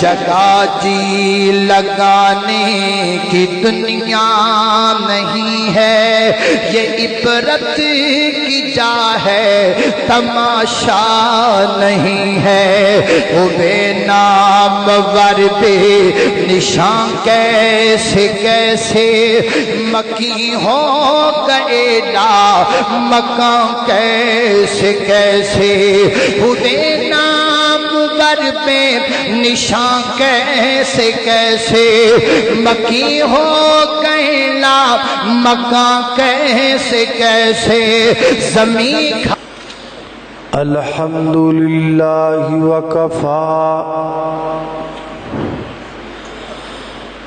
جگہ جی لگانے کی دنیا نہیں ہے، یہ عبرت کی جا ہے تماشا نہیں ہے۔ بے نامور بے نشان کیسے کیسے مکی ہو گئے لا مکان کیسے کیسے، بے نامور بے نشان کیسے کیسے مکی ہو گئے لا مکان کیسے کیسے، زمین الحمدللہ وکفا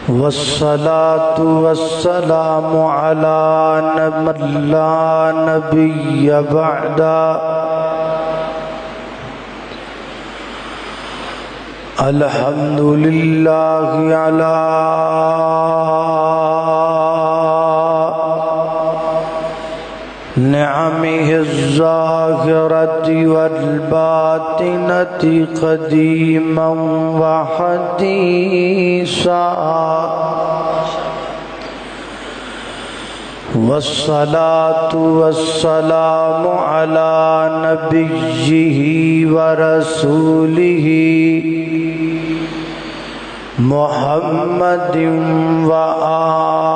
والصلاة والسلام علی من لا نبی بعدا، الحمدللہ علی نعمه الظاهرة والباطنة قديما وحديثا، والصلاة والسلام على نبيه ورسوله محمد وآله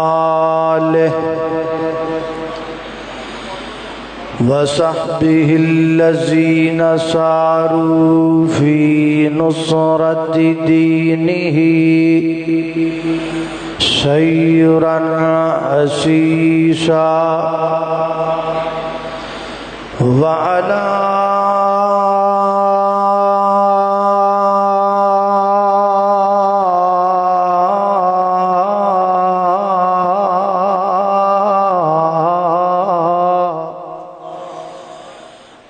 وصحبه الذين ساروا في نصرة دينه سيرا عسيسا، وعلى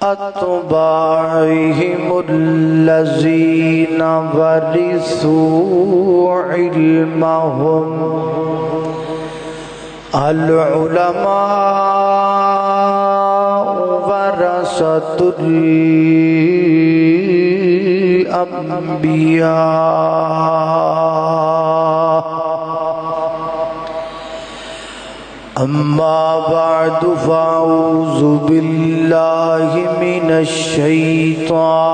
أتباعهم الذين ورثوا علمهم، العلماء ورثة الأنبياء، أما بعد فأعوذ بالله من الشيطان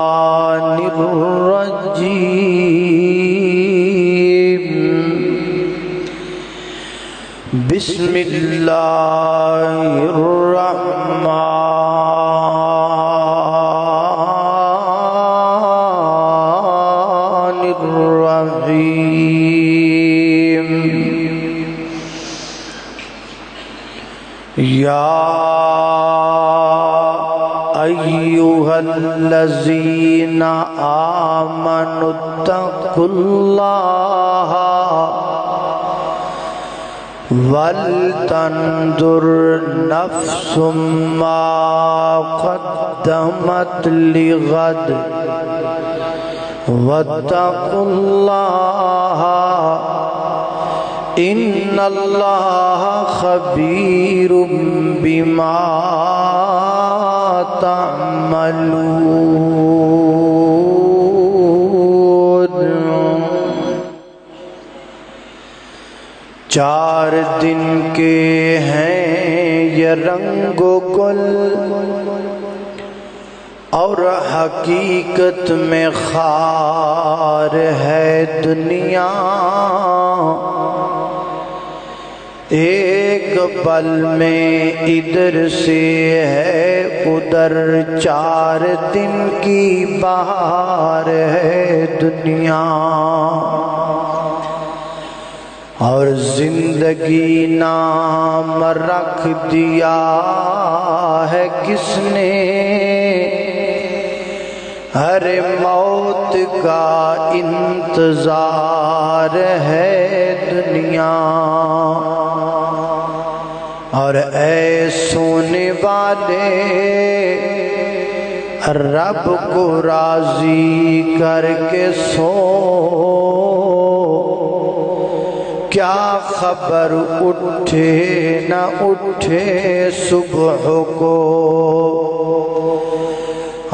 الرجيم، بسم الله الرحمن الرحيم، یا ایھا الذین آمنوا اتقوا اللہ ولتنظر نفس ما قدمت لغد واتقوا اللہ ان اللہ خبیر بما تعملون۔ 4 دن کے ہیں یہ رنگ و گل، اور حقیقت میں خار ہے دنیا، ایک پل میں ادھر سے ہے ادھر، 4 دن کی بہار ہے دنیا، اور زندگی نام رکھ دیا ہے کس نے، ہر موت کا انتظار ہے دنیا، اور اے سونے والے رب کو راضی کر کے سو، کیا خبر اٹھے نہ اٹھے صبح کو،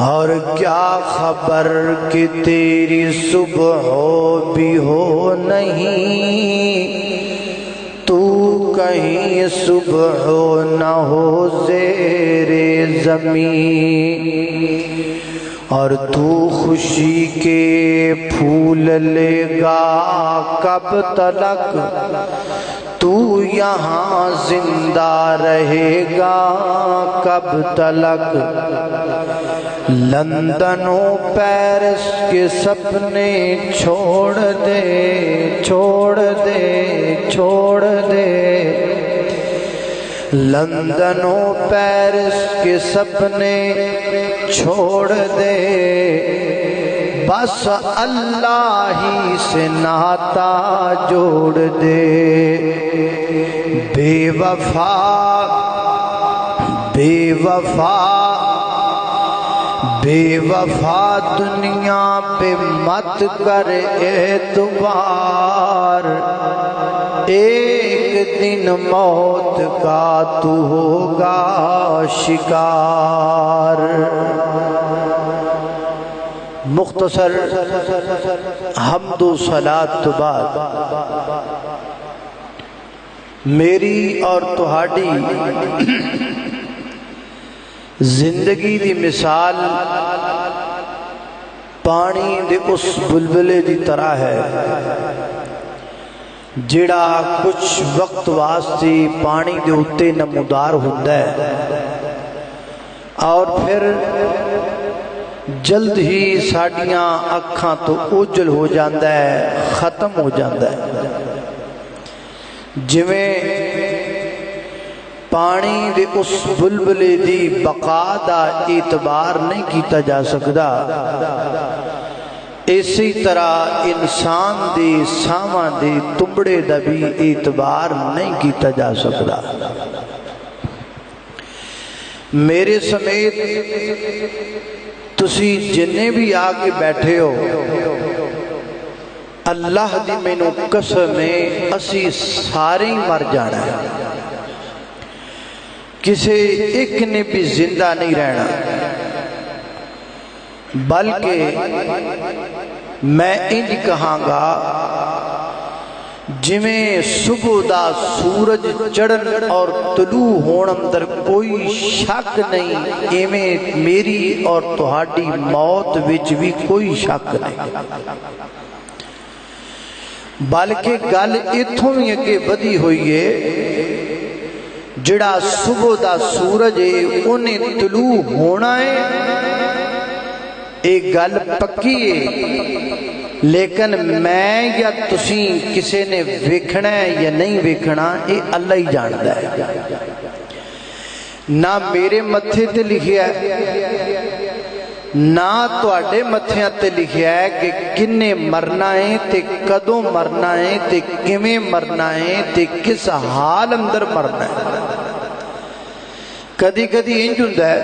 اور کیا خبر کہ تیری صبح ہو بھی ہو نہیں، تو کہیں صبح ہو نہ ہو زیر زمین، اور تو خوشی کے پھول لے گا کب تلک، تو یہاں زندہ رہے گا کب تلک، لندن و پیرس کے سپنے چھوڑ دے چھوڑ دے چھوڑ دے، لندن و پیرس کے سپنے چھوڑ دے، بس اللہ ہی سے ناتا جوڑ دے، بے وفا بے وفا بے وفا دنیا پہ مت کر اعتبار، ایک دن موت کا تو ہوگا شکار۔ مختصر حمد و صلاۃ تو بعد میری اور تہاڈی زندگی دی مثال پانی دے اس بلبلے دی طرح ہے جڑا کچھ وقت واسطے پانی دے اتے نمودار ہوندا ہے اور پھر جلد ہی ساڈیاں اکھاں تو اوجل ہو جاندا ہے، ختم ہو جاندا ہے۔ جویں پانی دے اس بلبلے دی بقا دا اعتبار نہیں کیتا جا سکدا، اسی طرح انسان دی ساواں دے تمبڑے دا بھی اعتبار نہیں کیتا جا سکدا۔ میرے سمیت تسی جنے بھی آگے بیٹھے ہو، اللہ دی مینوں قسم ہے اسی سارے ہی مر جانا ہے، کسی ایک نے بھی زندہ نہیں رہنا، بلکہ میں انج کہاں گا جویں صبح دا سورج چڑھن اور طلوع ہون اندر کوئی شک نہیں، ایویں میری اور تہاڈی موت وچ بھی کوئی شک نہیں، بلکہ گل اتھوں بھی اگے ودی ہوئی ہے، جڑا صبح دا سورج ہے انہیں طلوع ہونا ہے، ایک گل پکی ہے، لیکن میں یا تسی کسی نے ویکھنا ہے یا نہیں ویکھنا یہ اللہ ہی جانتا ہے، نہ میرے متھے تے لکھیا ہے نہ تواڈے متھیاں تے لکھیا ہے کہ کنے مرنا ہے تے کدوں مرنا ہے تے کیویں مرنا ہے تے کس حال اندر مرنا ہے۔ کدی کدی انج ہوندا ہے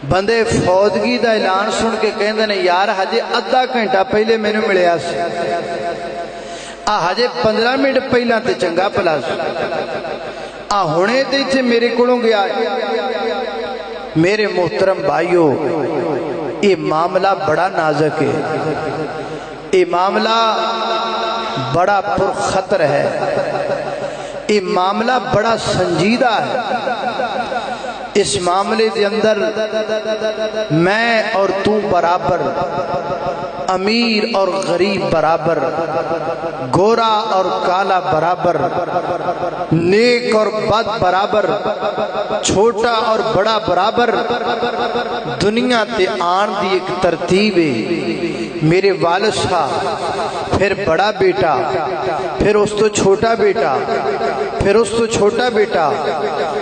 بندے فوتگی دا اعلان سن کے کہندے نے یار ہجے ادھا گھنٹہ پہلے مینوں ملیا سی، ہجے 15 منٹ پہلا تے چنگا پلا سی، ہنے تے ایتھے میرے کولوں گیا۔ میرے محترم بھائیو، یہ معاملہ بڑا نازک ہے، یہ معاملہ بڑا پرخطر ہے، یہ معاملہ بڑا سنجیدہ ہے۔ اس معاملے کے اندر میں اور تو برابر، امیر اور غریب برابر، گورا اور کالا برابر، نیک اور بد برابر، چھوٹا اور بڑا برابر، دنیا تے آن دی ایک ترتیب ہے۔ میرے والد صاحب، پھر بڑا بیٹا، پھر اس تو چھوٹا بیٹا، پھر اس تو چھوٹا بیٹا،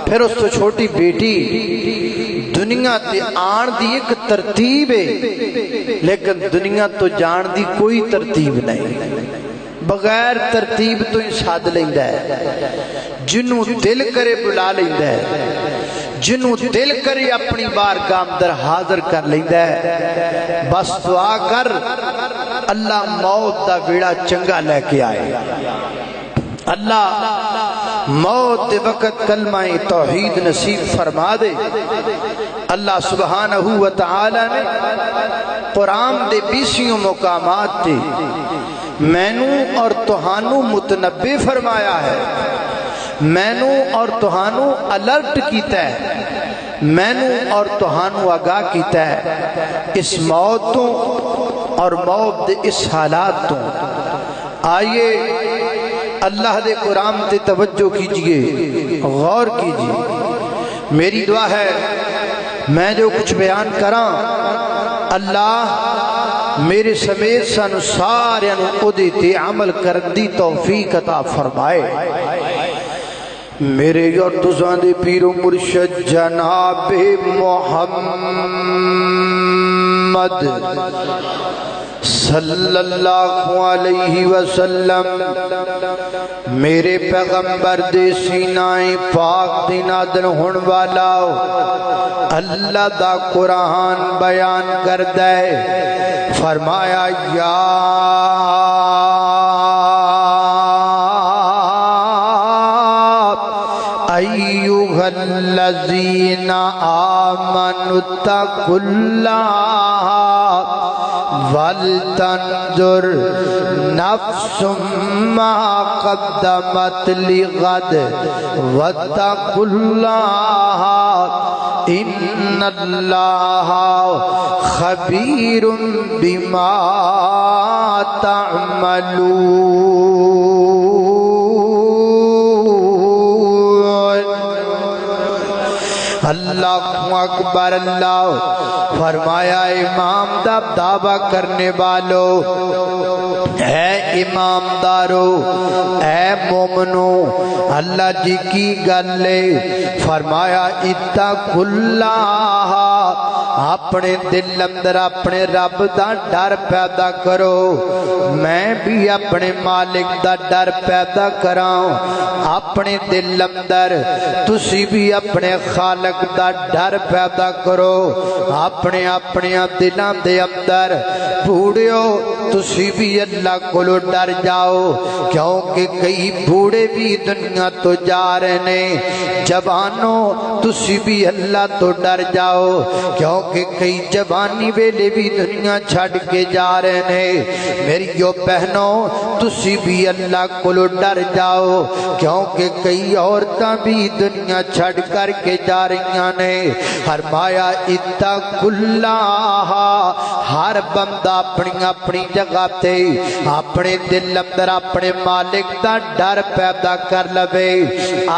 پھر اس تو چھوٹی بیٹی، دنیا تے آن دی ایک ترتیب ہے، لیکن دنیا تو جان دی کوئی ترتیب نہیں، بغیر ترتیب تو ساد لیندا ہے، جنوں دل کرے بلا لیندا ہے، جنوں دل کرے اپنی بارگاہ اندر حاضر کر لیندا ہے۔ بس دعا کر اللہ موت دا ویڑا چنگا لے کے آئے، اللہ موت دے وقت کلمہ توحید نصیب فرما دے۔ اللہ سبحانہ و تعالی نے قرآن دے 20 مقامات تے مینو اور تہانو متنبع فرمایا ہے، مینو اور تہانو الرٹ کیتا ہے، مینو اور تہانو آگاہ کیتا ہے اس موت تو اور موت دے اس حالات تو۔ آئیے اللہ دے قرآن تے توجہ کیجئے، غور کیجئے۔ میری دعا ہے میں جو کچھ بیان کراں اللہ میرے سمیت سانو سارے او دے تے عمل کرن دی توفیق عطا فرمائے۔ میرے اور تساں دے پیر و مرشد جناب محمد صلی اللہ علیہ وسلم، میرے پیغمبر دے سینہ پاک دی نازل ہون والا اللہ دا قرآن بیان کردہ ہے، فرمایا یا ایھا الذین آمنوا اتقوا اللہ وَلْتَنْظُرْ نَفْسٌ مَا قَدَّمَتْ لِغَدٍ وَاتَّقُوا اللَّهَ إِنَّ اللَّهَ خَبِيرٌ بِمَا تَعْمَلُونَ۔ اللہ اکبر۔ اللہ فرمایا امام دا دعویٰ کرنے والو، اے امامدارو، اے مومنو، اللہ جی کی گلے فرمایا اتقوا اللہ، اپنے دل اندر اپنے رب دا ڈر پیدا کرو۔ میں بھی اپنے مالک دا ڈر پیدا کراں اپنے دل اندر، تسی بھی اپنے خالق دا ڈر پیدا کرو اپنے اپنے دلاں دے اندر۔ بوڑھیو تسی بھی اللہ کو ڈر جاؤ، کیونکہ کئی بوڑھے بھی دنیا تو جا رہے نے۔ جوانوں تسی بھی اللہ تو ڈر جاؤ، کیونکہ کئی جوانی ویلے بھی دنیا چھڑ کے جا رہے نے۔ میریو بہنوں تسی بھی اللہ کو ڈر جاؤ، کیونکہ کئی عورتاں بھی دنیا چھڑ کر کے جا رہی نے۔ فرمایا اتقوا اللہ، ہر بندہ اپنی اپنی جگہ تے اپنے دل اندر اپنے مالک دا ڈر پیدا کر لوے۔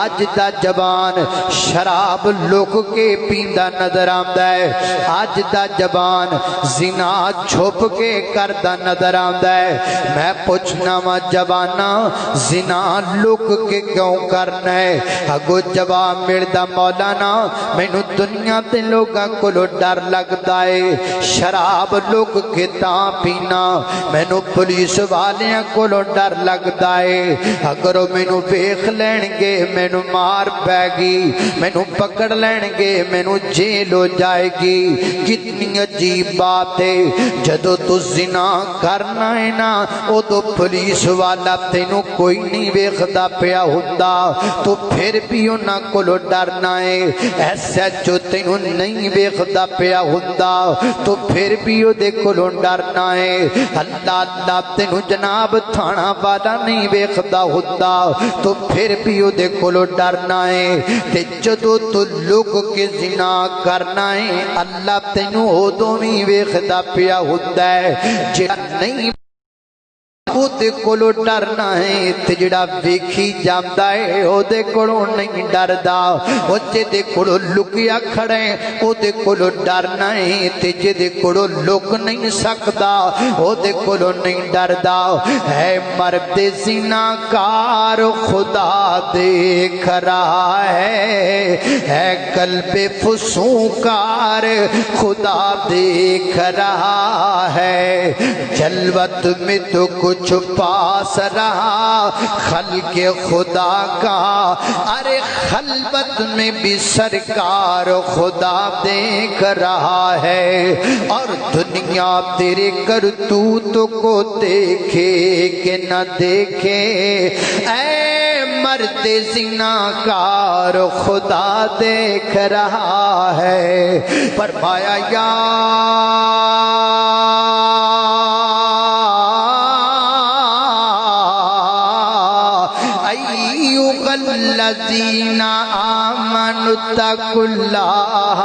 اج دا جوان شراب لک کے پیندا نظر آندا ہے، اج دا جوان زنا چھپ کے کردا نظر آندا ہے۔ میں پوچھنا وا جوانا زنا لک کے کیوں کرنا ہے؟ اگو جواب ملدا مولانا مینوں دنیا تے لوگاں کولوں ڈر لگدا ہے، شراب لک کے تاں پینا، مینوں پولیس والیاں کولوں ڈر لگدا ہے، اگر او مینوں ویکھ لین گے مینوں مار پے گی، مینوں پکڑ لین گے مینوں جیل ہو جائے گی۔ کتنی عجیب بات ہے، جدو تو زنا کرنا ہے نا ادو پولیس والا تینوں کوئی نہیں ویکھدا پیا ہوندا، تو پھر بھی انہاں کولوں ڈرنا ہے۔ ایسا جو تینوں نہیں ویکھدا پیا ہوندا تو پھر بھی او دے کولوں ڈرنا ہے۔ اللہ اللہ تینوں جناب تھانہ والا نہیں ویکھدا ہوندا تو پھر بھی او دے کولوں ڈرنا ہے۔ تے جدو تو لک کے زنا کرنا ہے اللہ تینوں ادوں بھی ویکھدا پیا ہوندا ہے۔ جڑا نہیں او دے کولو ڈرنا ہے تے جڑا ویکھی جاندا ہے او دے کولو نہیں ڈردا۔ او جے دے کولو لکیا کھڑے او دے کولو ڈرنا ہے تے جے دے کولو لک نہیں سکدا او دے کولو نہیں ڈردا۔ اے مرد زنا کار خدا دیکھ رہا ہے، اے قلب فسوکار خدا دیکھ رہا ہے۔ جلوت میں تو کچھ پاس رہا خلق خدا کا، ارے خلوت میں بھی سرکار خدا دیکھ رہا ہے۔ اور دنیا تیرے کرتوت کو دیکھے کہ نہ دیکھے، اے مرد زنا کار خدا دیکھ رہا ہے فرمایا یا ایھا الذین آمنوا اتقوا اللہ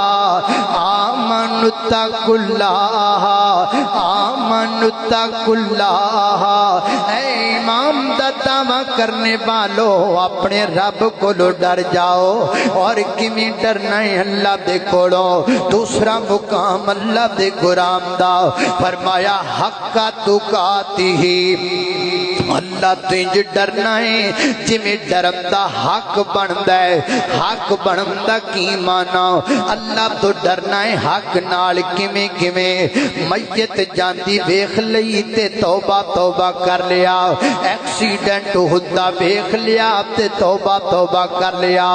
آمنوا اتقوا اللہ آمنوا اتقوا اللہ اے ایمان دا دعویٰ کرنے والو اپنے رب کو ڈر جاؤ اور کمی ڈرنا ہے اللہ دے کولوں دوسرا مقام اللہ دے غلام دا فرمایا حق تقاتہ اللہ تجھ ڈرنا ہے جویں ڈرم دا حق بندا ہے حق بنن دا کی مانا اللہ تو ڈرنا ہے حق نال کیویں کیویں میت جاندی ویکھ لئی تے توبہ توبہ کر لیا ایکسیڈنٹ ہوندا ویکھ لیا تے توبہ توبہ کر لیا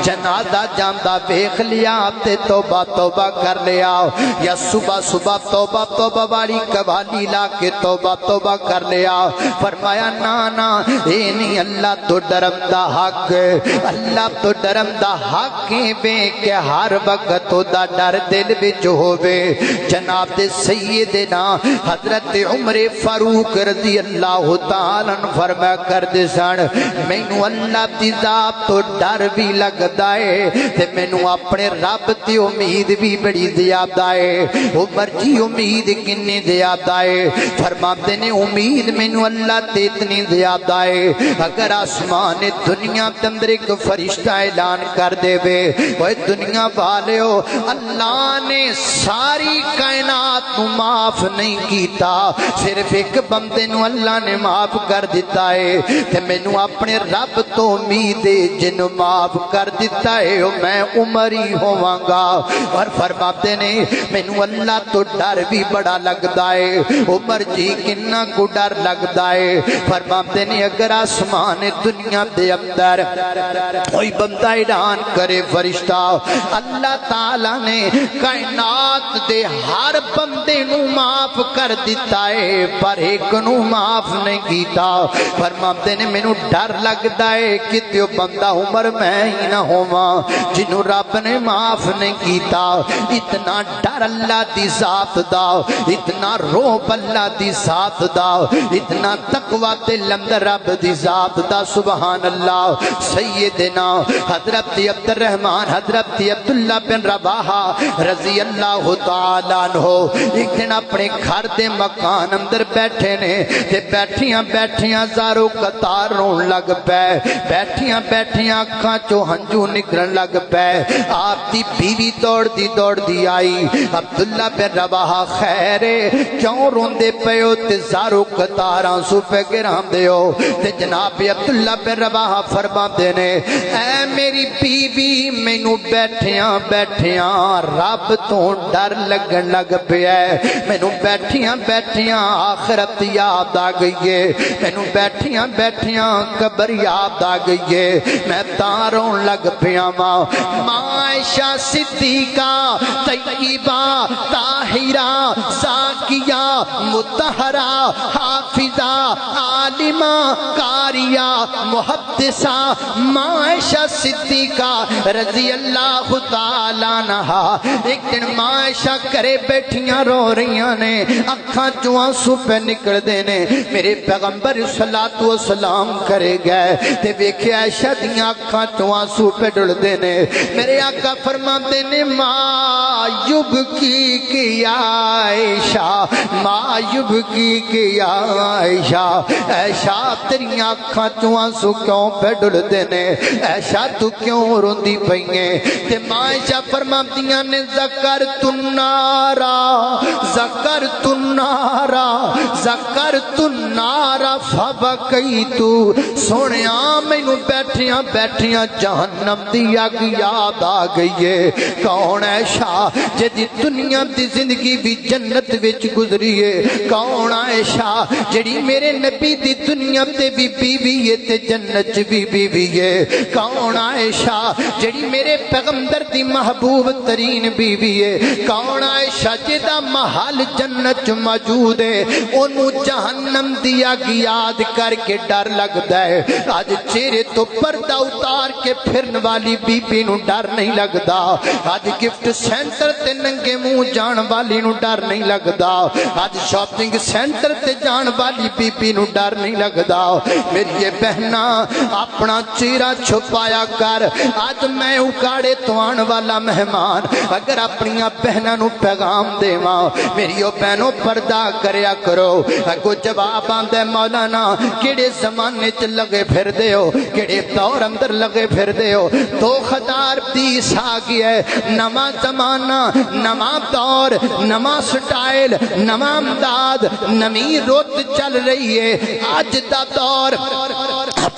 جنازہ جاندا ویکھ لیا تے توبہ توبہ کر لیا یا صبح صبح توبہ توبہ والی قوالی لا کے توبہ توبہ کر لیا فرمایا نا نا اے نہیں اللہ تو ڈرم دا حق اللہ تو ڈرم دا حق بے کہ ہر وقت دا ڈر دل وچ ہووے جناب دے سیدنا حضرت عمر فاروق رضی اللہ تعالی عنہ فرمایا کردے سن مینوں اللہ دی ذات تو ڈر بھی لگدا ہے تے مینوں اپنے رب تے امید بھی بڑی زیادہ ہے عمر جی امید کتنی زیادہ ہے فرماتے نے امید مینوں اللہ تے اتنی زیادہ ہے اگر آسمان دنیا کے اندر ایک فرشتہ اعلان کر دے بے وہ دنیا والیو اللہ نے ساری کائنات نو معاف نہیں کیتا صرف ایک بندے نو اللہ نے معاف کر دیتا ہے تے مینوں اپنے رب تو امید ہے جن معاف کر دیتا ہے میں عمر ہی ہوواں گا اور فرماتے نے مینوں اللہ تو ڈر بھی بڑا لگدا ہے عمر جی کنا کو ڈر لگدا ہے فرماتے نے اگر آسمان دنیا دے اندر کوئی بندہ اعلان کرے فرشتہ اللہ تعالی نے کائنات دے ہر بندے نو معاف کر دیتا ہے پر ایک نو معاف نہیں کیتا فرماتے نے مینوں ڈر لگدا ہے کہ تے بندہ عمر میں ہی نہ ہوواں جنوں رب نے معاف نہیں کیتا اتنا ڈر اللہ دی ذات دا اتنا روب اللہ دی ذات دا اتنا تقوی دل اندر رب دی ذات دا سبحان اللہ سیدنا حضرت عبد الرحمن حضرت عبداللہ بن رواحہ رضی اللہ تعالیٰ عنہ ایک دن اپنے گھر دے مکان اندر بیٹھے نے تے بیٹھیاں بیٹھیاں زارو قطار رون لگ پے بیٹھیاں بیٹھیاں اکھاں چو ہنجو نکلن لگ پے آپ دی بیوی دوڑ دی آئی عبداللہ بن رواحہ خیرے کیوں روندے پیو تے زارو قطاراں سو پہ گرام دیو تے جناب عبداللہ بن رواحہ فرماتے نے اے میری بیوی مینوں بیٹھیاں بیٹھیاں رب تو ڈر لگن لگ پیا مینوں بیٹھیاں بیٹھیاں آخرت یاد آ گئی ہے مینوں بیٹھیاں بیٹھیاں قبر یاد آ گئی ہے میں تاں رون لگ پیا ماں عائشہ صدیقہ طیبہ طاہرہ زاکیہ مطہرہ حافظہ عالمہ قاریہ محدثہ ماں عائشہ صدیقہ رضی اللہ تعالیٰ عنہا ایک دن ماں عائشہ کرے بیٹھیاں رو رہیاں نے اکھاں چوں آنسو پہ نکل دینے میرے پیغمبر صلاۃ و سلام کرے گئے تے ویکھے عائشہ دیاں اکھاں چوں آنسو پہ ڈل دینے میرے آقا فرماتے نے ماں یبکی کی عائشہ ماں یبکی کی عائشہ عائشہ تیری اکھاں چوں آنسو کیوں پہ ڈل دینے عائشہ تو کیوں روندی پئیے تے ماں عائشہ فرماندیاں نے ذکرت النارا ذکرت النارا ذکرت النارا فبکیت سونیا مینوں بیٹھیاں بیٹھیاں جہنم دی اگ یاد آ گئی ہے کون عائشہ جدی دنیا دی زندگی بھی جنت وچ گزری ہے کون عائشہ جڑی میرے نبی دی دنیا تے بھی بیوی ہے تے جنت چ بھی بیوی ہے. کون عائشہ جڑی میرے پیغمبر دی محبوب ترین بیوی ہے. کون عائشہ جدا محل جنت چ موجود ہے. اونوں جہنم دی اگ یاد کر کے ڈر لگدا ہے. اج چہرے تو پردہ اتار کے پھرن والی بی بی نو ڈر نہیں لگدا. اج گفٹ سینٹر تے ننگے منہ جان والی نو ڈر نہیں لگدا. اج شاپنگ سینٹر تے جان والی بی بی نو ڈر نہیں لگدا. میری یہ بہنا اپنا چہرہ چھپایا کر. اج میں اکاڑے تو آن والا مہمان اگر اپنی بہناں نو پیغام دیواں میری او بہنوں پردہ کریا کرو. اگو جواب آندا مولانا کیڑے زمانے چ لگے پھر دے ہو, کیڑے دور اندر لگے پھر دے ہو. 2020 آ گیا ہے, نواں زمانہ, نواں دور, نواں سٹائل, نواں امداد, نویں رت چل رہی ہے. اج دا دور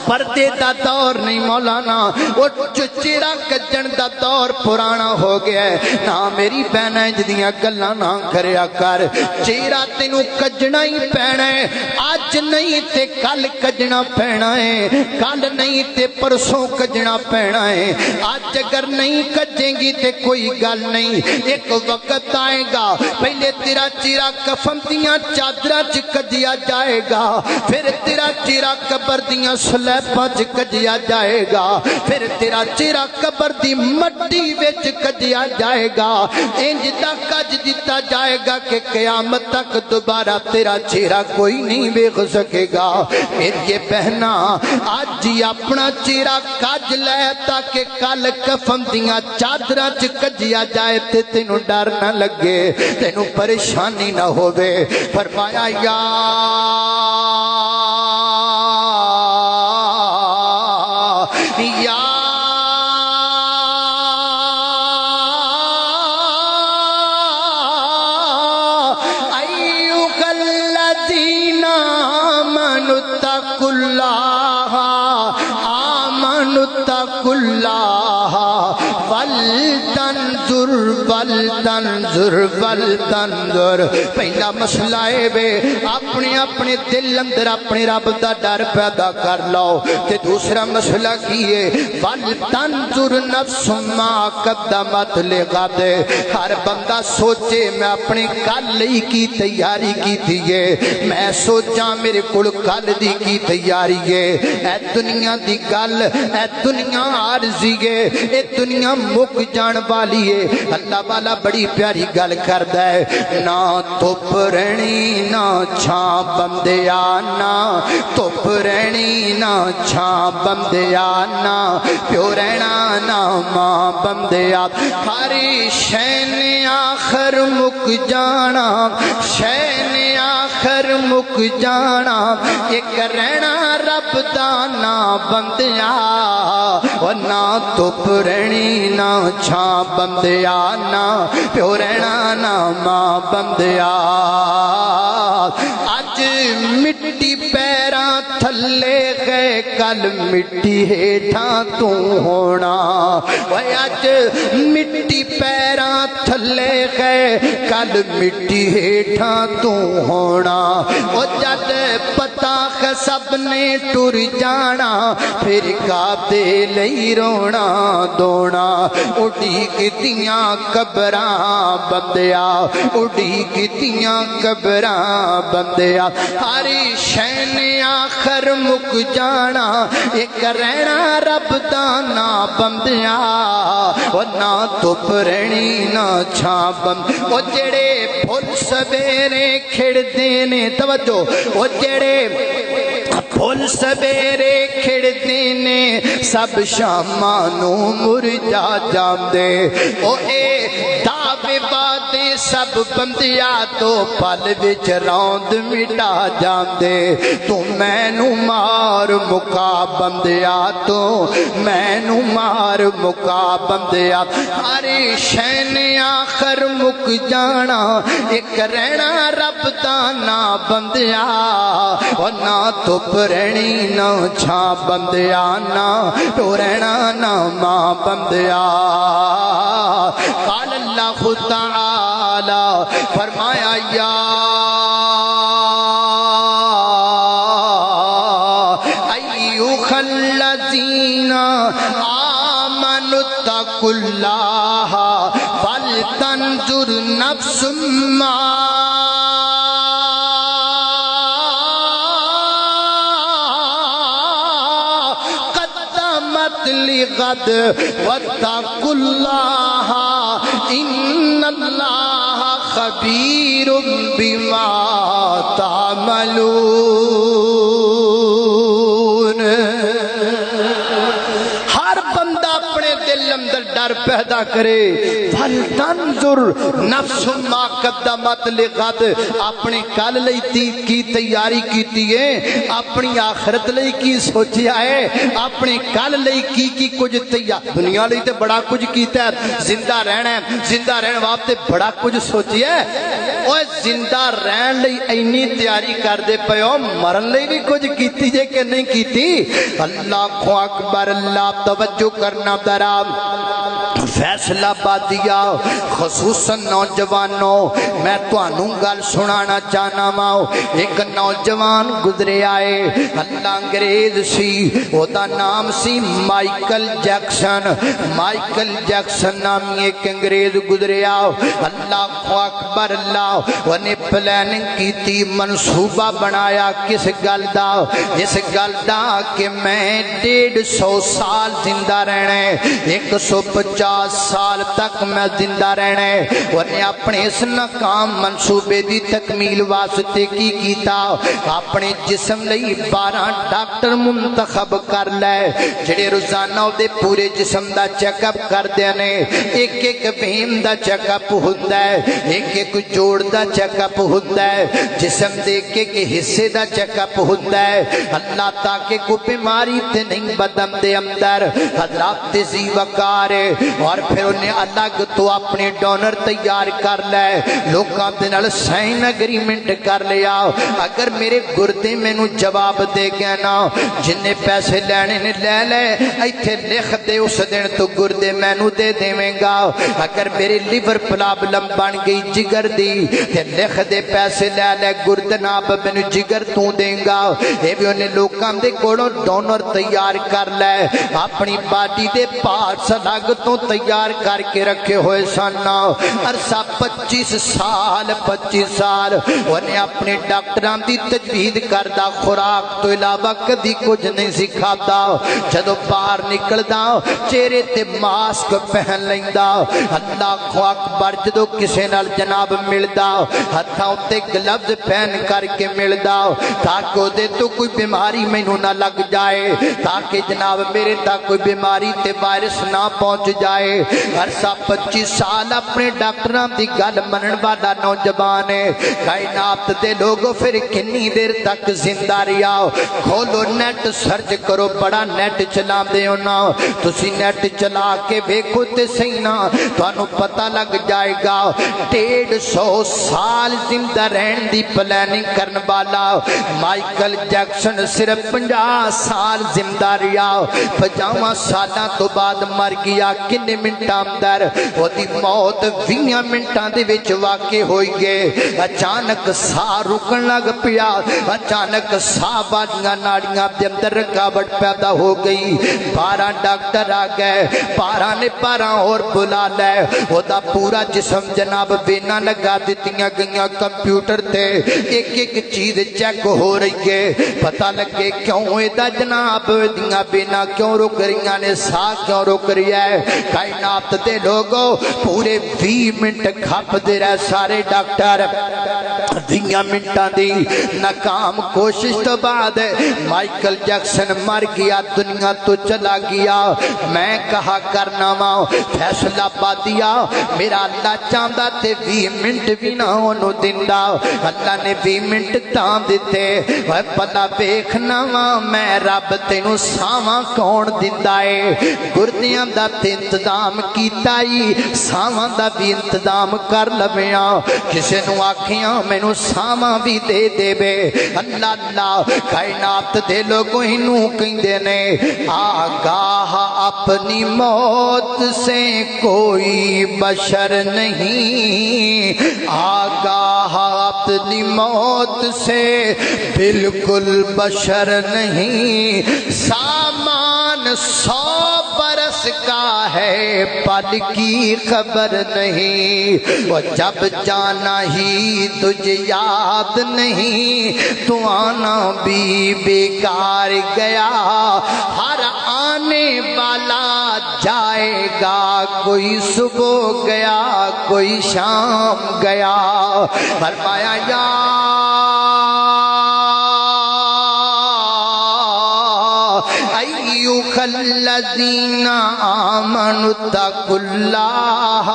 پردے دا دور نہیں مولانا, وہ چچیرا کجن دا دور پرانا ہو گیا ہے. نا میری بہن جدیاں گلاں نہ کریا کر. چہرہ تینوں کجنا ہی پینا ہے. اج نہیں تے کل کجنا پینا ہے, کل نہیں تے پرسوں کجنا پینا ہے. اج اگر نہیں کجیں گی تے کوئی گل نہیں, ایک وقت آئے گا پہلے تیرا چہرہ کفن دیاں چادراں چ کجیا جائے گا, پھر تیرا چہرہ قبر دیاں سلیباں چ کجیا جائے گا, پھر تیرا چہرہ قبر دی مٹی وچ کجیا جائے گا. انج دا کج دتا جائے گا کہ قیامت تک دوبارہ تیرا چہرہ کوئی نہیں دیکھ سکے گا. میری بہنا آج ہی اپنا چہرہ کج لے تاکہ کل کفن دیاں چادراں چ کجیا جائے تے تینوں ڈر نہ لگے, تینوں پریشانی نہ ہوے. فرمایا یا تنظر. پہلا مسئلہ ہے بے اپنے اپنے دل اندر اپنے رب دا ڈر پیدا کر لو. تے دوسرا مسئلہ کی ہے ول تنظر نفس ما قدمت لغد. ہر بندہ سوچے میں اپنے کل لئی کی تیاری کی تھی ہے, میں سوچاں میرے کول کل دی کی تیاری ہے. اے دنیا دی گل, اے دنیا عارضی ہے, اے دنیا مک جان والی ہے. اللہ والا بڑی پیاری گل کردا ہے, نہ دھوپ رہنی نہ چھاں بندیا, نہ دھوپ رہنی نہ چھاں بندیا, نہ پیو رہنا نہ ماں بندیا. ہری شے نے آخر مک جانا, شے نے آخر مک جانا, ایک رہنا رب دا نہ بندیا, نہ دھوپ رہنی نہ چھاں بندیا, نہ پیو رہنا نہ ماں بندیا. اج مٹی پیراں تھلے گئے کل مٹی ہیٹھاں تو ہونا. اج مٹی پیراں تھلے گئے کل مٹی ہیٹھاں تو ہونا. او جد پتا سب نے ٹر جانا پھر کعبے لئی رونا دونا. اڈی کتیاں قبراں بندیا, اڈی کتیاں قبراں بندیا. ہری شے نے آخر مک جانا, ایک رہنا رب دا نا بندیا, نہ دھوپ رہنی نہ چھاں بند. وہ جڑے پھل سویرے کھڑدے نے, توجہ, وہ جڑے پھل سویرے کھڑدے نے سب شاماں نو مرجا جاندے. او اے دعوے وعدے سب بندیا تو پل وچ روند مٹا جاندے. تو مینوں مار مکا بندیا, تو مینوں مار مکا بندیا. ہر شے نے آخر مک جانا, ایک رہنا رب دا نا بندیا, نہ دھوپ رہنی نہ چھاں بندیا, نہ تو رہنا نہ ماں بندیا. قال اللہ تعالی, فرمایا یا أيها الذين آمنوا اتقوا الله ولتنظر نفس ما لغد واتقوا الله إن الله خبير بما تعملون. ہر بندہ اپنے دل اندر ڈر پیدا کرے. فَلْتَنْظُرْ نَفْسٌ مَا قَدَّمَتْ لِغَدٍ. اپنی کل لئی کی تیاری کیتی ہے, اپنی آخرت لئی کی سوچیا ہے, اپنی کل لئی کی کچھ تیار. دنیا لئی تے بڑا کچھ کیتا ہے, زندہ رہنا ہے, زندہ رہن واسطے بڑا کچھ سوچیا ہے. اوے زندہ رہن لئی اینی تیاری کر دے پیو, مرن لئی بھی کچھ کیتی جے کہ نہیں کیتی؟ اللہ اکبر. اللہ توجہ کرنا ذرا. فیصلہ بادیا خصوصاً نوجوانوں, میں تانوں گل سنانا چاہنا ماں. ایک نوجوان گزرے آئے, اللہ انگریز سی, او دا نام سی مائیکل جیکسن. مائیکل جیکسن نامی ایک انگریز گزرے آؤ. اللہ اکبر. اللہ انہیں پلاننگ کی تھی, منصوبہ بنایا کس گل دا, اس گل دا کہ میں 150 سال زندہ رہنا ہے, 150 سال تک میں زندہ رہنا ہے. انہیں اپنے اس ناکام منصوبے دی تکمیل واسطے کی کیتا, اپنے جسم لئی 12 ڈاکٹر منتخب کر لے جڑے روزانہ دے پورے جسم دا چیک اپ کر دے نے. ایک ایک ویم دا چیک اپ ہوندا ہے, ایک ایک جوڑ دا چیک اپ ہوندا ہے, جسم دے ایک ایک حصے دا چیک اپ ہوندا ہے. اللہ تاکہ کوئی بیماری تے نہیں بدن دے اندر. حضرات تیزی وقار ہے. اور پھر انہیں الگ تو اپنے ڈونر تیار کر لے, لوکاں دے نال سائن اگریمنٹ کر لیا. اگر میرے گردے مینوں جواب دے گیا نا, جننے پیسے لینے نے لے لے, ایتھے لکھ دے اس دن تو گردے مینوں دے دیویں گا. اگر میری لیور پرابلم بن گئی جگر دی تے لکھ دے پیسے لے لے, گردے ناب مینوں جگر تو دیں گا. اے بھی انہیں لوکاں دے کولوں ڈونر تیار کر لے, اپنی باڈی دے پارٹس الگ تو تیار کر کے رکھے ہوئے سن. عرصہ 25 سال انہیں اپنے ڈاکٹران دی تجوید کردہ خوراک تو علاوہ کدی کچھ نہیں سکھاتا. جدو باہر نکلدا چہرے تے ماسک پہن لیندا. اللہ اکبر. جدو کسے نال جناب ملدا ہتھاں تے گلوز پہن کر کے ملدا, تاکہ او دے تو کوئی بیماری مینوں نہ لگ جائے, تاکہ جناب میرے تک کوئی بیماری تے وائرس نہ پہنچ جائے. عرصہ 25 سال اپنے ڈاکٹراں دی گل منن والا نوجوان ہے. کائنات دے لوگوں پھر کنی دیر تک زندہ رہیا. کھولو نیٹ سرچ کرو, بڑا نیٹ چلا دے ہونا, تسی نیٹ چلا کے ویکھو تے صحیح نا, تانوں پتہ لگ جائے گا. 150 سال زندہ رہن دی پلاننگ کرن والا مائیکل جیکسن صرف 50 سال زندہ رہیا. 50 سالاں تو بعد مر گیا. کنے منٹاں اندر وہ دی موت 20 منٹاں دے وچ واقع ہوئی گئے. اچانک ساہ رکن لگ پیا, اچانک ساہ باجیاں ناڑیاں دے اندر رکاوٹ پیدا ہو گئی. 12 ڈاکٹر آ گئے, 12 نے 12 اور بلا لے. وہ دا پورا جسم جناب بینا لگا دیتیاں گئیاں کمپیوٹر تے, ایک ایک چیز چیک ہو رہی ہے. پتہ لگے کیوں دا جناب دیاں بینا کیوں رک رہیاں نے, ساہ کیوں رک رہی ہے. کائنات دے لوگوں پورے 20 منٹ کھپ دے رہے سارے ڈاکٹر. 20 منٹاں دی ناکام کوشش تو بعد مائیکل جیکسن مر گیا, دنیا تو چلا گیا. میں کہا کرنا ماں فیصلہ بادیا, میرا اللہ چاہتا تے 20 منٹ بھی نہ انہوں دندا. اللہ نے 20 منٹ تاں دیتے. پتا بیکھنا ماں میں رب تینوں ساواں کون دندا ہے. گردیاں دا تے انتظام کیتا ہی, ساواں دا بھی انتظام کر لویاں. کسے نو آکھیاں مینوں ساواں بھی دے دے بے. اللہ اللہ. کائنات دے لوگوں ہی نو کہندے نے آگاہ اپنی موت سے کوئی بشر نہیں, آگاہ دی موت سے بالکل بشر نہیں، سامان 100 برس کا ہے پل کی خبر نہیں، وہ جب جانا ہی تجھے یاد نہیں تو آنا بھی بیکار گیا، ہر آنے والا جائے گا، کوئی صبح گیا کوئی شام گیا۔ فرمایا یا ایھا الذین آمنوا اتقوا اللہ،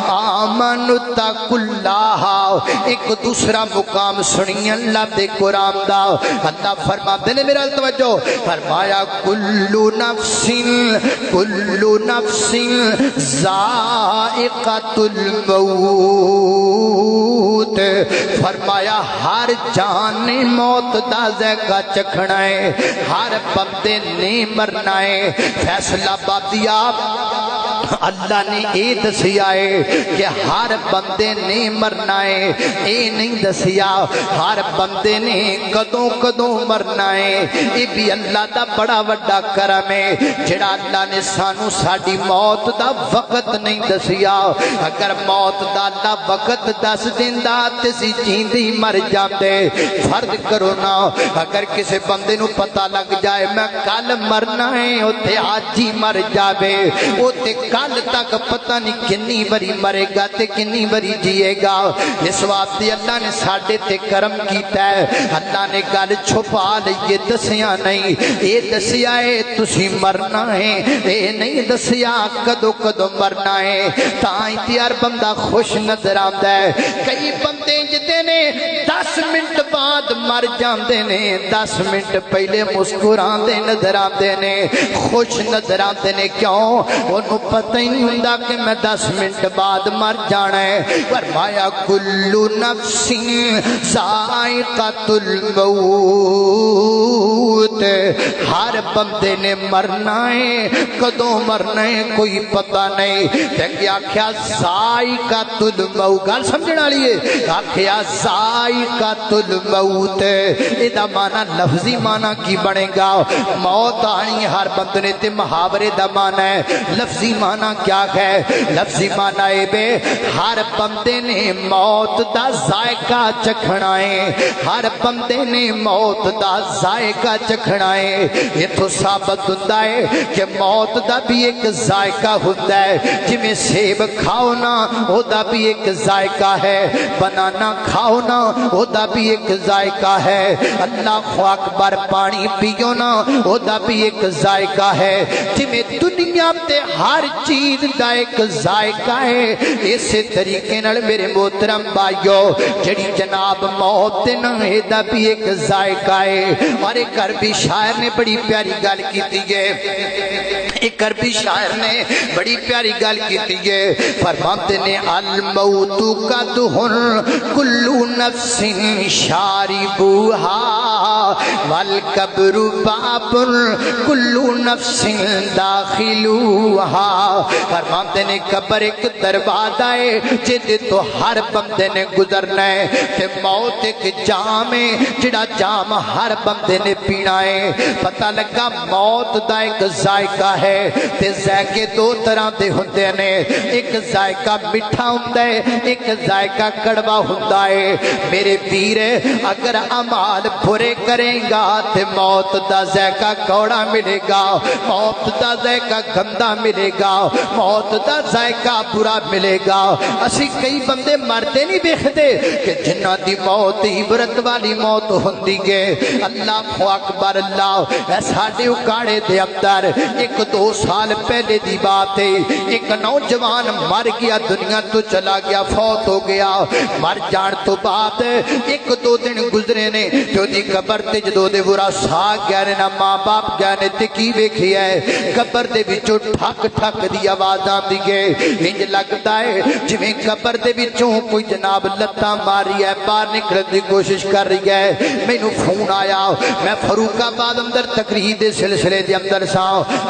آمنوا اتقوا اللہ۔ ایک دوسرا مقام سنی اللہ دے قرآن دا، اللہ فرماتے نے، میرا توجہ، فرمایا کل نفس ذائقۃ الموت، فرمایا ہر جان نے موت دا ذائقہ چکھنا ہے، ہر بندے نے مرنا ہے۔ فیصلہ بادیا اللہ نے اے دسیا ہے کہ ہر بندے نے مرنا ہے، اے نہیں دسیا ہر بندے نے کدوں کدوں مرنا ہے۔ اے بھی اللہ دا بڑا وڈا کرم ہے جڑا اللہ نے سانو ساڈی موت دا وقت نہیں دسیا۔ اگر موت دا اللہ وقت دس دیندا تے سی جیندی مر جاندے۔ فرض کرو نا اگر کسی بندے نو پتہ لگ جائے میں کل مرنا ہے، اوتے آج ہی مر جاوے، اوتے کل تک پتہ نہیں کنی بری مرے گا تے کنی بری جیے گا۔ اس واسطے اللہ نے ساڈے تے کرم کیتا ہے، اللہ نے گل چھپا لئی، دسیا نہیں، اے دسیا ہے تسی مرنا ہے، اے نہیں دسیا کدو کدو مرنا ہے۔ تاں ہر بندہ خوش نظر آندا ہے۔ کئی بندے جتے نے 10 منٹ بعد مر جاندے نے، 10 منٹ پہلے مسکراندے نظر آندے نے، خوش نظر آندے نے، کیوں؟ انہوں پتہ ہی نہیں ہوندا کہ میں 10 منٹ بعد مر جانا ہے۔ فرمایا کل نفس ذائقۃ الموت، ہر بندے نے مرنا ہے، کدوں مرنا ہے کوئی پتہ نہیں۔ کہ آکھیا ذائقۃ الموت، گل سمجھن والی ہے، آکھیا ذائقۃ الموت، ادا معنی لفظی معنی کی بنے گا؟ موت آنی ہر بندے نے، تے محاورے دا معنی ہے۔ لفظی معنی کیا ہے؟ لفظی معنی ہے بے ہر بندے نے موت دا ذائقہ چکھنا ہے، ہر بندے نے موت دا ذائقہ چکھنا ہے۔ یہ تو ثابت ہوتا ہے کہ موت دا بھی ایک ذائقہ ہوتا ہے، جویں سیب کھاؤ نا او دا بھی ایک ذائقہ ہے، بنانا کھاؤ نا او دا بھی ایک ذائقہ ہے، اللہ اکبر پانی پیو نا او دا بھی ایک ذائقہ ہے۔ جویں دنیا تے ہر چیز دا ایک ذائقہ ہے، اسی طریقے نال میرے محترم بھائیو جڑی جناب موت نا اے دا بھی ایک ذائقہ ہے۔ اور ایک عربی شاعر نے بڑی پیاری گل کیتی ہے، ایک عربی شاعر نے بڑی پیاری گل کیتی ہے، فرماتے نے الموت قدح کل نفس شاربوہا والقبر باب کل نفس داخلوہا۔ فرماتے نے قبر ایک دروازہ ہے جدے تو ہر بندے نے گزرنا ہے، تے موت ایک جام ہے جڑا جام ہر بندے نے پینا ہے۔ پتہ لگا موت دا ایک ذائقہ ہے، تے ذائقے دو طرح دے ہوندے نے، ایک ذائقہ میٹھا ہوندا ہے، ایک ذائقہ کڑوا ہوندا ہے۔ میرے ویر اگر اعمال برے کریں گا تے موت دا ذائقہ کوڑا ملے گا، موت دا ذائقہ گندا ملے گا، موت دا ذائقہ برا ملے گا۔ اسی کئی بندے مرتے نہیں دیکھتے کہ جنہ دی موت عبرت والی موت ہوندی ہے۔ اللہ اکبر، اللہ اے ساڈے اکاڑے دے اندر 1-2 سال پہلے دی بات ہے، ایک نوجوان مر گیا، دنیا تو چلا گیا، فوت ہو گیا۔ مر جان تو بعد 1-2 دن گزرے نے، جو دی قبر تے جدو دے ورثا گئے نے، نہ ماں باپ گئے نے، تے کی ویکھیا ہے قبر دے وچوں ٹھک ٹھک دی آواز آندی ہے، انج لگدا ہے جویں قبر دے وچوں کوئی جناب لتاں ماری ہے، باہر نکلن دی کوشش کر رہی ہے۔ مینوں فون آیا، میں فاروق آباد اندر تقریر دے سلسلے دے اندر سا،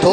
2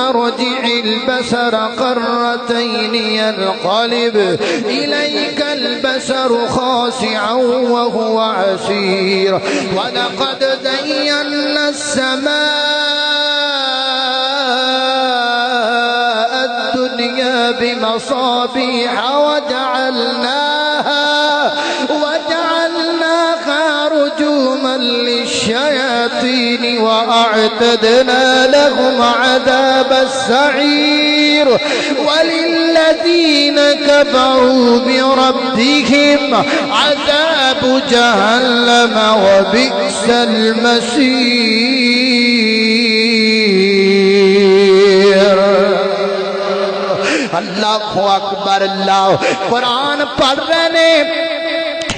ارجع البصر قرتين ينقلب إليك البصر خاشعا وهو حسير ولقد زينا السماء الدنيا بمصابيح وجعلناها رجوما للشياطين وأعتدنا لهم عذاب السعير وللذين كفروا بربهم عذاب جهنم وبئس المصير. اللہ اکبر اللہ قرآن پڑھ رہے نے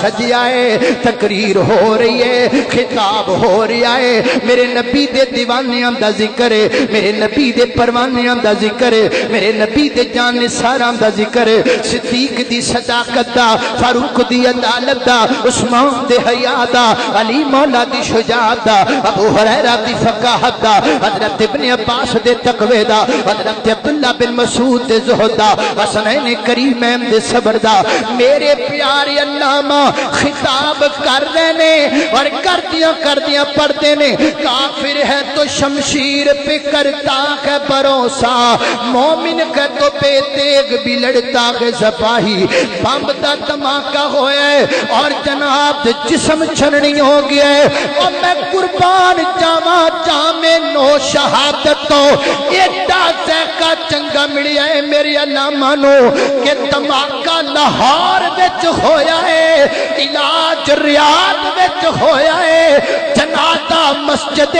سجیا ہے، تقریر ہو رہی ہے، خطاب ہو رہا ہے، میرے نبی دے دیوانیاں دا ذکر ہے، میرے نبی دے پروانیاں دا ذکر ہے، میرے نبی دے جان نثاراں دا ذکر ہے، صدیق دی صداقت دا، فاروق دی عدالت دا، عثمان دے حیا دا، علی مولا دی شجاعت دا، ابو ہریرہ دی فقاہت دا، حضرت ابن عباس دے تقوی دا، حضرت عبداللہ بن مسعود دے زہد دا، حسنین کریمین دے صبر دا، میرے پیارے علامہ خطاب کر رہے نے اور کردیاں پڑھتے نے، کافر ہے تو شمشیر پہ کرتا ہے بھروسہ، مومن کا تو بے تیغ بھی لڑتا ہے سپاہی، بم دا دھماکہ ہویا ہے اور جناب جسم چھننی ہو گیا ہے، اور میں قربان جاواں جامے نو شہادت تو ایڈا ذائقہ چنگا ملیا ہے میرے علامہ نو کہ دھماکہ لاہور وچ ہویا ہے، علاج ریاض وچ ہویا ہے، جنازہ مسجد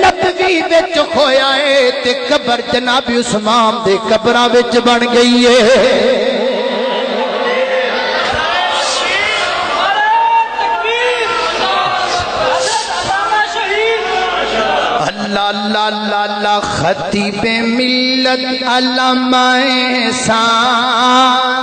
نبوی وچ ہویا ہے، تے قبر جناب عثمان دے قبراں وچ بن گئی ہے۔ اللہ اللہ اللہ اللہ خطیب ملت علامہ احسان،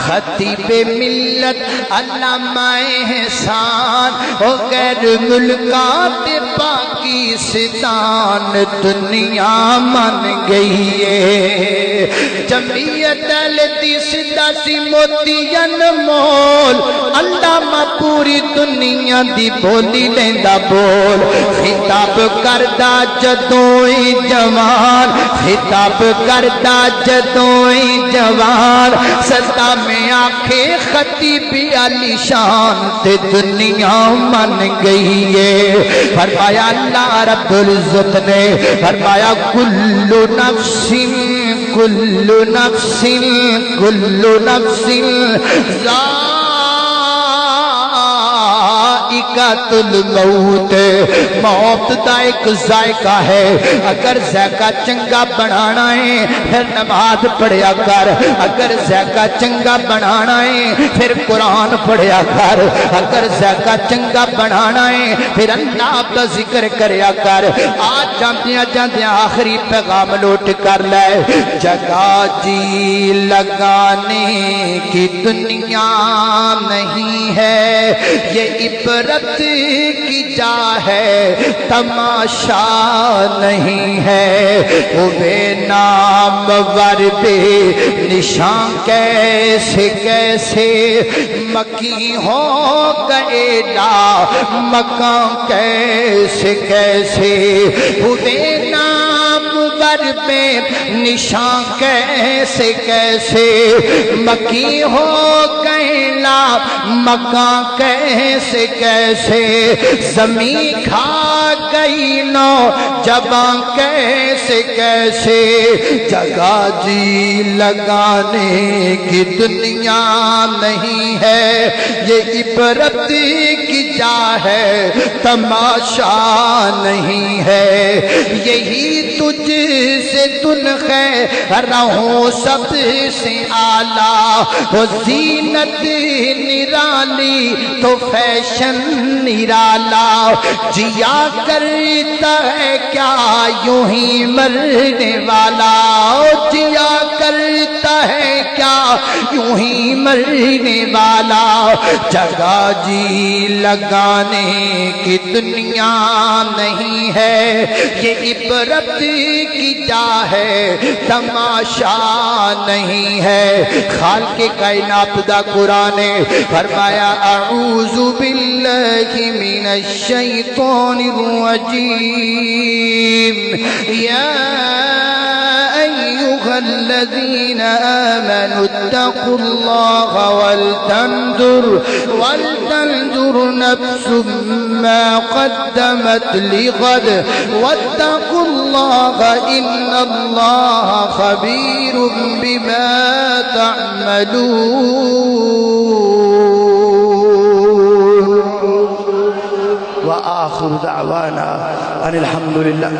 خطیب ملت علامہ احسان، او غیر ملکات پاکستان دنیا من گئی ہے، جمعیت الحدیث داسی موتی انمول، علامہ پوری دنیا دی بولی لیندا بول، خطاب کردہ جدوئی جوان، خطاب کردہ جدوئی جوان، سدا میں آنکھیں خطیبی علی شان تے دنیا من گئی ہے۔ فرمایا اللہ رب العزت نے، فرمایا کل نفس کل نفس کل نفس ذائقۃ الموت، موت دا ایک ذائقہ ہے، اگر ذائقہ چنگا بنانا ہے پھر نماز پڑھیا کر، اگر ذائقہ چنگا بنانا ہے پھر قرآن پڑھیا کر، اگر ذائقہ چنگا بنانا ہے پھر اللہ کا ذکر کریا کر۔ آج جاندیاں جاندیاں آخری پیغام لوٹ کر لے، جگہ جی لگانے کی دنیا نہیں ہے، یہ عبرت کی جا ہے تماشا نہیں ہے، وہ بے نام ور بے نشان کیسے کیسے مکی ہو گئے لا مکان کیسے کیسے، وہ بے نام ور بے نشان کیسے کیسے مکی ہو گئے لا مکان کیسے کیسے، زمین کھا گئی نو جباں کیسے کیسے، جگہ جی لگانے کی دنیا نہیں ہے، یہ عبرت کی جا ہے تماشا نہیں ہے، یہی تجھ سے رہوں سب سے اعلیٰ، وہ زینت نرالی تو فیشن نرالا، جیا کرتا ہے کیا یوں ہی مرنے والا، جیا کرتا ہے کیا یوں ہی مرنے والا، جگہ جی لگانے کی دنیا نہیں ہے، یہ عبرت کی جا ہے تماشا نہیں ہے۔ خالق کائنات دا قرآن نے فرمایا اعوذ باللہ من الشیطان الرجیم، یا أيها الذين آمنوا اتقوا الله ولتنظر نفس ما قدمت لغد واتقوا الله إن الله خبير بما تعملون۔ وآخر دعوانا أن الحمد لله